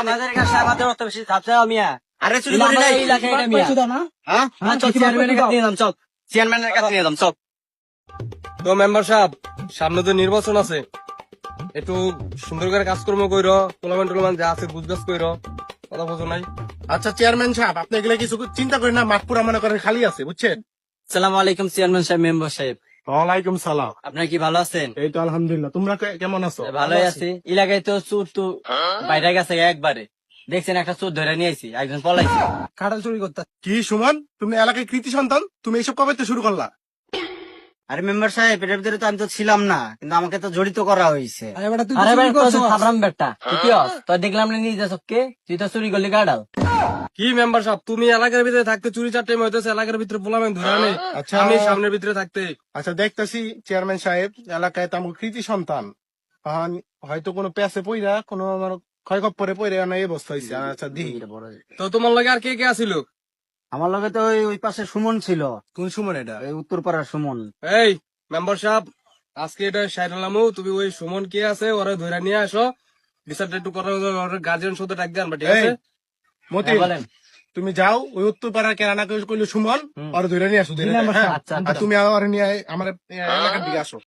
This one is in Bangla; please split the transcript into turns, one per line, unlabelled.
আমাদের কাছে আমাদের অত বেশি ধাপতে মিয়া।
আরে চুরি করি নাই।
এই এলাকায় এটা মিয়া।
হ্যাঁ
চল চেয়ারম্যানের কাছে নিয়ে যাম, চল
চেয়ারম্যানের কাছে নিয়ে যাম চল।
তো মেম্বার সাহেব, সামনে তো নির্বাচন আছে, একটু সুন্দর করে কাজকর্ম কইরো, টুর্নামেন্ট যা আছে বুঝগাছ কইরো, কথা বোঝো নাই।
আচ্ছা চেয়ারম্যান সাহেব, আপনি এগুলো কিছু চিন্তা করেন না, মাঠ পুরা মনে করেন খালি আছে, বুঝছেন?
সালাম আলাইকুম চেয়ারম্যান সাহেব, মেম্বার সাহেব,
ওয়ালাইকুম সালাম।
আপনার কি ভালো আছেন?
এই তো আলহামদুলিল্লাহ, তোমরা কেমন আছো?
ভালোই আছি। এলাকায় তো চোর তো বাইরে গেছে একবারে, দেখছেন একটা চোর ধরে নিয়ে আইছি, একজন পলাইছে।
কাঁঠাল চুরি করতে কি সুমন, তুমি এলাকায় কৃতি সন্তান, তুমি এইসব কবে তো শুরু করলা?
আরে মেম্বার সাহেব, এটার ভিতরে তো আমি তো ছিলাম না, কিন্তু আমাকে তো জড়িত করা হয়েছে।
আরে ভাই থামরাম বেটা, তুই কি হস? তোর দেখলাম না নিজে চোখকে, তুই তো চুরি করলি গাড়াল।
কি মেম্বার সাহেব, তুমি এলাকার ভিতরে থাকতে চুরি চারটে হইতেছে, এলাকার ভিতরে পোলামেন ধরে আনে,
আচ্ছা।
আমি সামনের ভিতরে থাকতে।
আচ্ছা দেখতেছি চেয়ারম্যান সাহেব, এলাকায় তো আমার কৃতি সন্তান, হয়তো কোনো প্যাসে পইরা কোনো আমার ক্ষয়কপ্পরে পইরা না এই অবস্থা হয়েছে। আচ্ছা দি,
তো তোমার লাগে আর কে কে আসিল?
আমার লগে তো ওই পাশে সুমন ছিল।
কোন সুমন এটা?
এই উত্তরপাড়ার সুমন।
এই মেম্বার সাহেব, আজকে এটা সাইরালামু, তুমি ওই সুমন কে আছে ওরা ধরে নিয়ে আসো, বিচারটা একটু করার গার্জিয়ান সাথে ডাক দেন, ঠিক আছে?
মতি,
বলেন।
তুমি যাও ওই উত্তরপাড়ার কেরানা কইলো সুমন, আর ধরে নিয়ে আসো।
আচ্ছা,
আর তুমি আমার নিয়ে আমার এলাকার দিকে আসো।